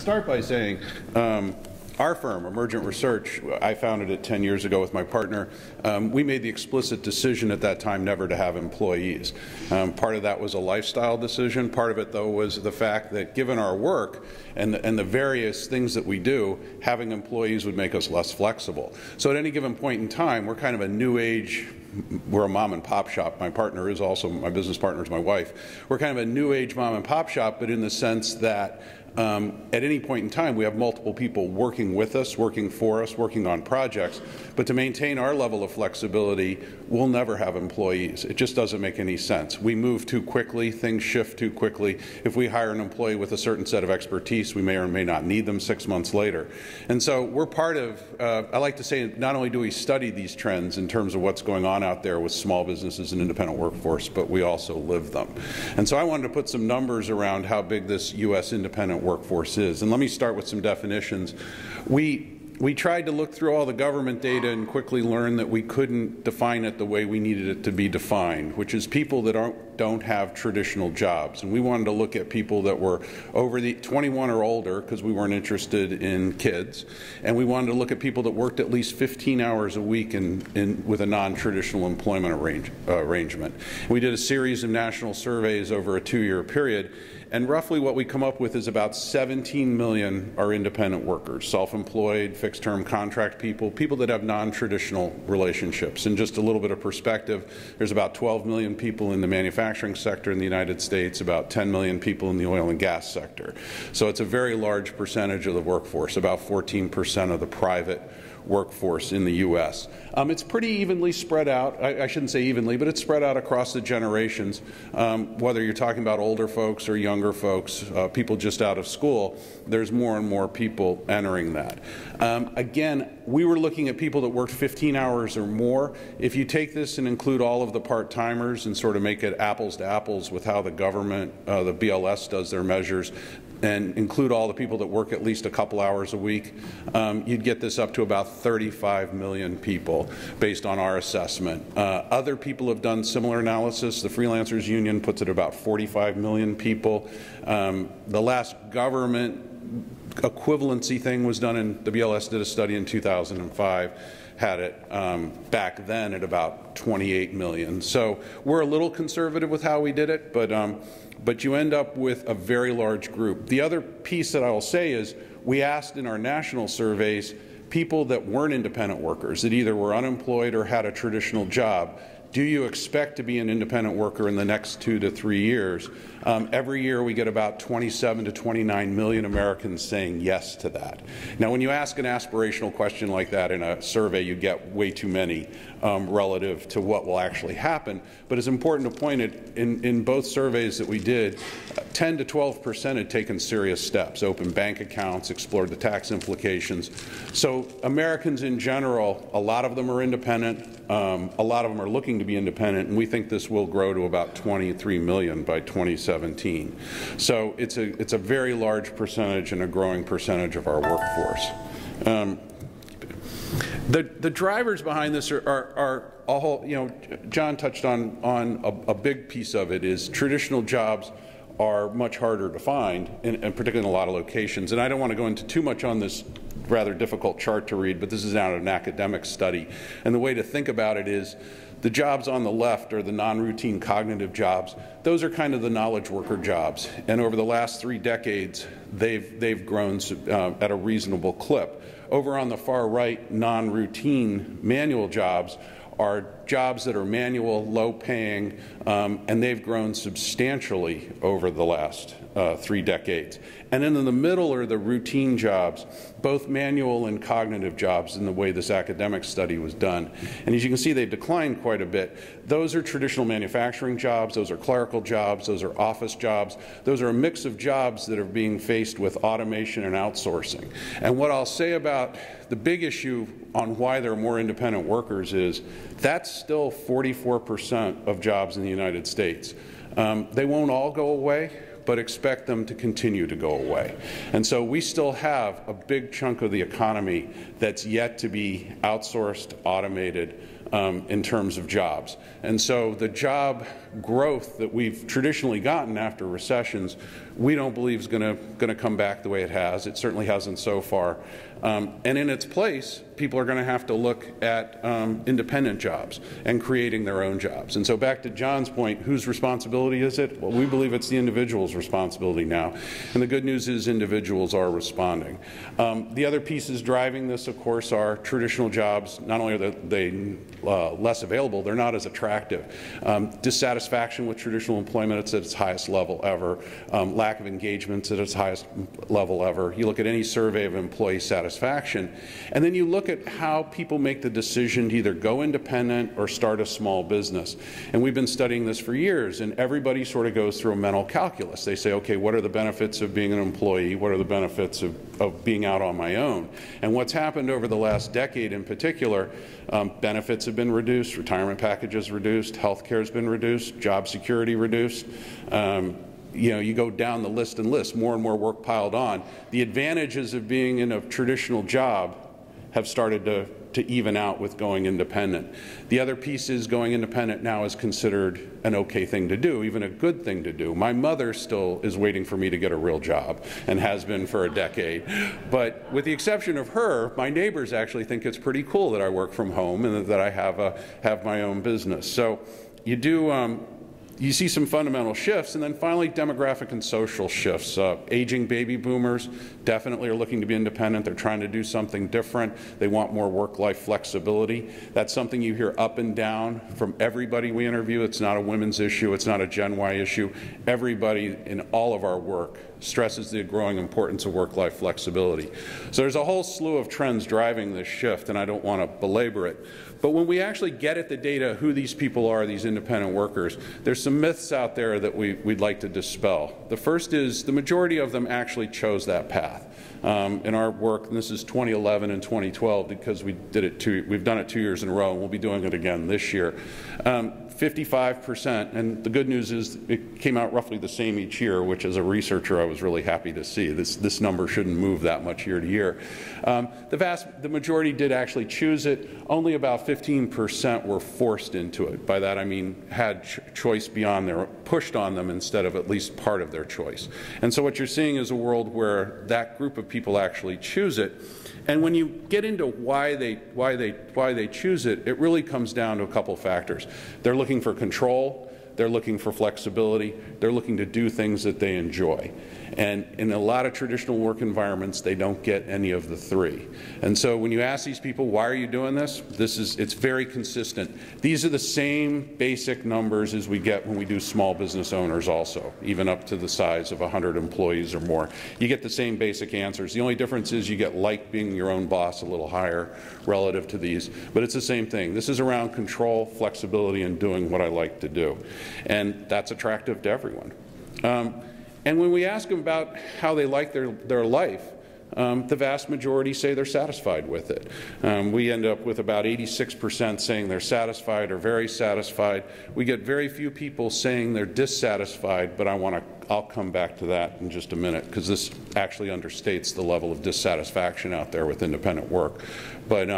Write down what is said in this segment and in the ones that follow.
start by saying our firm, Emergent Research, I founded it 10 years ago with my partner. We made the explicit decision at that time never to have employees. Part of that was a lifestyle decision. Part of it, though, was the fact that given our work and the various things that we do, having employees would make us less flexible. So at any given point in time, we're kind of a new age. We're a mom and pop shop. My partner is also, my business partner is my wife. We're kind of a new age mom and pop shop, but in the sense that at any point in time, we have multiple people working with us, working for us, working on projects. But to maintain our level of flexibility, we'll never have employees. It just doesn't make any sense. We move too quickly. Things shift too quickly. If we hire an employee with a certain set of expertise, we may or may not need them 6 months later. And so we're part of, I like to say, not only do we study these trends in terms of what's going on out there with small businesses and independent workforce, but we also live them. And so I wanted to put some numbers around how big this U.S. independent workforce is. And let me start with some definitions. We tried to look through all the government data and quickly learned that we couldn't define it the way we needed it to be defined, which is people that don't have traditional jobs. And we wanted to look at people that were over the 21 or older, because we weren't interested in kids. And we wanted to look at people that worked at least 15 hours a week with a non-traditional employment arrangement. We did a series of national surveys over a 2-year period. And roughly what we come up with is about 17 million are independent workers, self-employed, fixed-term contract people, people that have non-traditional relationships. And just a little bit of perspective, there's about 12 million people in the manufacturing sector in the United States, about 10 million people in the oil and gas sector. So it's a very large percentage of the workforce, about 14% of the private workforce in the U.S. It's pretty evenly spread out. I shouldn't say evenly, but it's spread out across the generations. Whether you're talking about older folks or younger folks, people just out of school, there's more and more people entering that. Again, we were looking at people that worked 15 hours or more. If you take this and include all of the part-timers and sort of make it apples to apples with how the government, the BLS does their measures, and include all the people that work at least a couple hours a week, you'd get this up to about 35 million people based on our assessment. Other people have done similar analysis. The Freelancers Union puts it at about 45 million people. The last government equivalency thing was done in, the BLS did a study in 2005, had it back then at about 28 million. So we're a little conservative with how we did it, but you end up with a very large group. The other piece that I will say is we asked in our national surveys people that weren't independent workers, that either were unemployed or had a traditional job, do you expect to be an independent worker in the next 2 to 3 years? Every year we get about 27 to 29 million Americans saying yes to that. Now when you ask an aspirational question like that in a survey, you get way too many relative to what will actually happen. But it's important to point it, in both surveys that we did, 10 to 12% had taken serious steps, opened bank accounts, explored the tax implications. So Americans in general, a lot of them are independent, a lot of them are looking to be independent, and we think this will grow to about 23 million by 2017. So it's a very large percentage and a growing percentage of our workforce. The drivers behind this are a whole, you know, John touched on a big piece of it is traditional jobs are much harder to find, and particularly in a lot of locations. And I don't want to go into too much on this rather difficult chart to read, but this is out of an academic study. And the way to think about it is the jobs on the left are the non-routine cognitive jobs. Those are kind of the knowledge worker jobs. And over the last 3 decades, they've grown at a reasonable clip. Over on the far right, non-routine manual jobs are jobs that are manual, low-paying, and they've grown substantially over the last 3 decades. And then in the middle are the routine jobs, both manual and cognitive jobs in the way this academic study was done. And as you can see, they've declined quite a bit. Those are traditional manufacturing jobs, those are clerical jobs, those are office jobs. Those are a mix of jobs that are being faced with automation and outsourcing. And what I'll say about the big issue on why there are more independent workers is that's still 44% of jobs in the United States. They won't all go away, but expect them to continue to go away. And so we still have a big chunk of the economy that's yet to be outsourced, automated, in terms of jobs. And so the job growth that we've traditionally gotten after recessions, we don't believe is going to come back the way it has. It certainly hasn't so far. And in its place, people are going to have to look at independent jobs and creating their own jobs. And so back to John's point, whose responsibility is it? Well, we believe it's the individual's responsibility now. And the good news is individuals are responding. The other pieces driving this, of course, are traditional jobs. Not only are they less available, they're not as attractive. Dissatisfaction with traditional employment, it's at its highest level ever. Lack of engagement at its highest level ever. You look at any survey of employee satisfaction, and then you look at how people make the decision to either go independent or start a small business. And we've been studying this for years, and everybody sort of goes through a mental calculus. They say, okay, what are the benefits of being an employee? What are the benefits of being out on my own? And what's happened over the last decade in particular, benefits have been reduced, retirement packages reduced, health care has been reduced, job security reduced. You know, you go down the list and list, more and more work piled on. The advantages of being in a traditional job have started to even out with going independent. The other piece is going independent now is considered an okay thing to do, even a good thing to do. My mother still is waiting for me to get a real job and has been for a decade. But with the exception of her, my neighbors actually think it's pretty cool that I work from home and that I have my own business. So you do you see some fundamental shifts, and then finally demographic and social shifts. Aging baby boomers definitely are looking to be independent. They're trying to do something different. They want more work-life flexibility. That's something you hear up and down from everybody we interview. It's not a women's issue. It's not a Gen Y issue. Everybody in all of our work stresses the growing importance of work-life flexibility. So there's a whole slew of trends driving this shift, and I don't want to belabor it. But when we actually get at the data, who these people are, these independent workers, there's some myths out there that we'd like to dispel. The first is the majority of them actually chose that path. In our work, and this is 2011 and 2012 because we've done it 2 years in a row, and we'll be doing it again this year. 55%, and the good news is it came out roughly the same each year, which as a researcher I was really happy to see. This number shouldn't move that much year to year. The majority did actually choose it. Only about 15% were forced into it. By that I mean had choice beyond their, pushed on them instead of at least part of their choice. And so what you're seeing is a world where that group of people actually choose it. And when you get into why they choose it, it really comes down to a couple factors. They're looking for control, they're looking for flexibility, they're looking to do things that they enjoy. And in a lot of traditional work environments, they don't get any of the three. And so when you ask these people, why are you doing this? It's very consistent. These are the same basic numbers as we get when we do small business owners also, even up to the size of 100 employees or more. You get the same basic answers. The only difference is you get like being your own boss a little higher relative to these. But it's the same thing. This is around control, flexibility, and doing what I like to do. And that's attractive to everyone. And when we ask them about how they like their life, the vast majority say they're satisfied with it. We end up with about 86% saying they're satisfied or very satisfied. We get very few people saying they're dissatisfied, but I'll come back to that in just a minute because this actually understates the level of dissatisfaction out there with independent work. But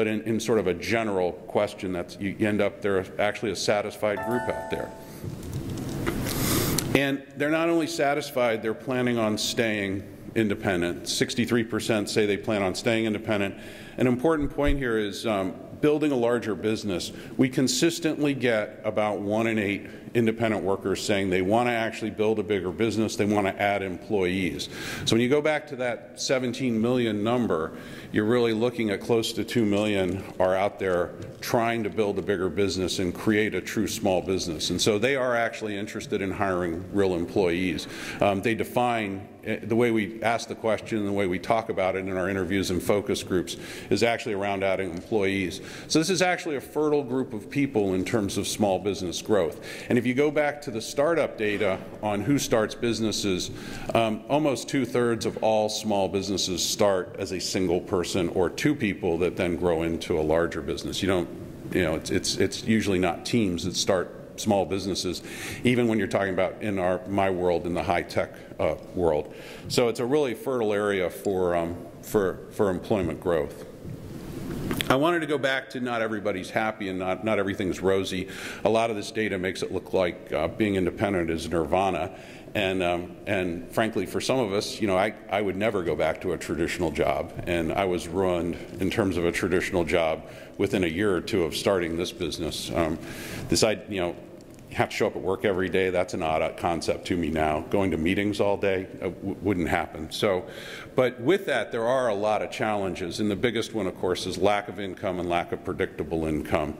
in sort of a general question, you end up, there's actually a satisfied group out there. And they're not only satisfied, they're planning on staying independent. 63% say they plan on staying independent. An important point here is building a larger business. We consistently get about 1 in 8 independent workers saying they want to actually build a bigger business, they want to add employees. So when you go back to that 17 million number, you're really looking at close to 2 million are out there trying to build a bigger business and create a true small business. And so they are actually interested in hiring real employees. They define, the way we ask the question and the way we talk about it in our interviews and focus groups is actually around adding employees. So this is actually a fertile group of people in terms of small business growth. And if you go back to the startup data on who starts businesses, almost 2/3 of all small businesses start as a single person or 2 people that then grow into a larger business. It's usually not teams that start small businesses, even when you're talking about in my world, in the high-tech world. So it's a really fertile area for employment growth. I wanted to go back to not everybody's happy and not everything's rosy. A lot of this data makes it look like being independent is nirvana. And frankly, for some of us, you know, I would never go back to a traditional job, and I was ruined in terms of a traditional job within a year or two of starting this business. You know, you have to show up at work every day. That's an odd concept to me now. Going to meetings all day wouldn't happen. So, but with that, there are a lot of challenges, and the biggest one, of course, is lack of income and lack of predictable income.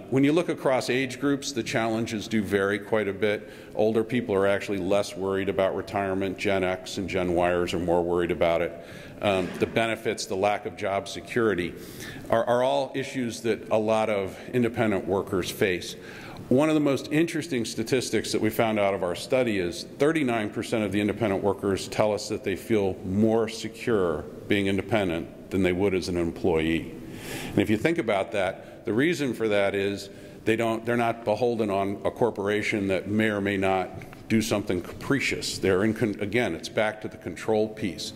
When you look across age groups, the challenges do vary quite a bit. Older people are actually less worried about retirement. Gen X and Gen Yers are more worried about it. The benefits, the lack of job security are all issues that a lot of independent workers face. One of the most interesting statistics that we found out of our study is 39% of the independent workers tell us that they feel more secure being independent than they would as an employee. And if you think about that, the reason for that is they're not beholden on a corporation that may or may not do something capricious. Again, it's back to the control piece.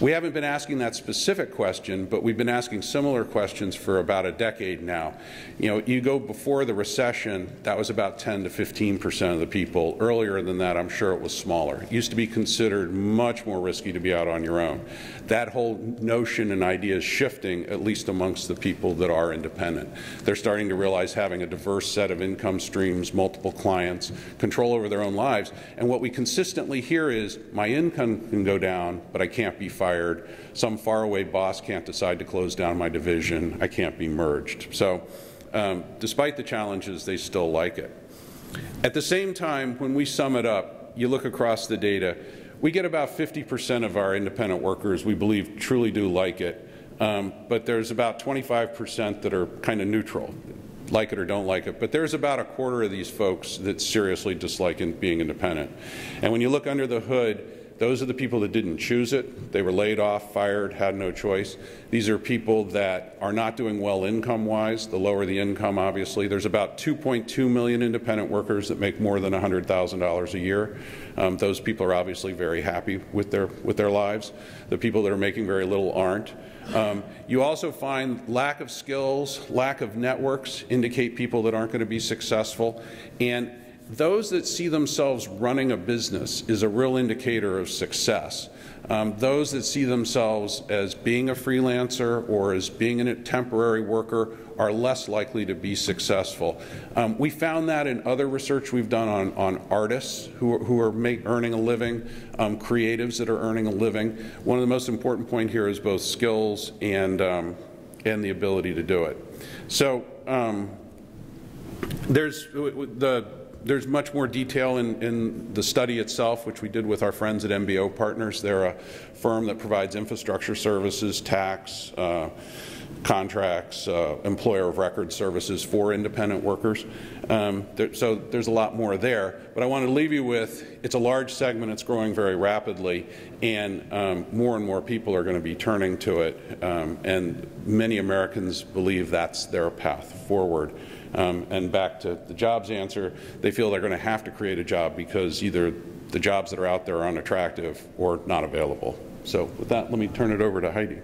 We haven't been asking that specific question, but we've been asking similar questions for about a decade now. You know, you go before the recession, that was about 10 to 15% of the people. Earlier than that, I'm sure it was smaller. It used to be considered much more risky to be out on your own. That whole notion and idea is shifting, at least amongst the people that are independent. They're starting to realize having a diverse set of income streams, multiple clients, control over their own lives. And what we consistently hear is, my income can go down, but I can't be fired. Some faraway boss can't decide to close down my division. I can't be merged. So despite the challenges, they still like it. At the same time, when we sum it up, you look across the data, we get about 50% of our independent workers we believe truly do like it, but there's about 25% that are kind of neutral. Like it or don't like it, but there's about a quarter of these folks that seriously dislike being independent. And when you look under the hood, those are the people that didn't choose it. They were laid off, fired, had no choice. These are people that are not doing well income-wise. The lower the income, obviously. There's about 2.2 million independent workers that make more than $100,000 a year. Those people are obviously very happy with their lives. The people that are making very little aren't. You also find lack of skills, lack of networks indicate people that aren't going to be successful. And those that see themselves running a business is a real indicator of success. Those that see themselves as being a freelancer or as being a temporary worker are less likely to be successful. We found that in other research we've done on artists who are earning a living, creatives that are earning a living. One of the most important points here is both skills and the ability to do it. So there's much more detail in the study itself, which we did with our friends at MBO Partners. They're a firm that provides infrastructure services, tax, contracts, employer of record services for independent workers. So there's a lot more there. But I want to leave you with, it's a large segment, it's growing very rapidly, and more people are going to be turning to it. And many Americans believe that's their path forward. And back to the jobs answer, they feel they're going to have to create a job because either the jobs that are out there are unattractive or not available. So with that, let me turn it over to Heidi.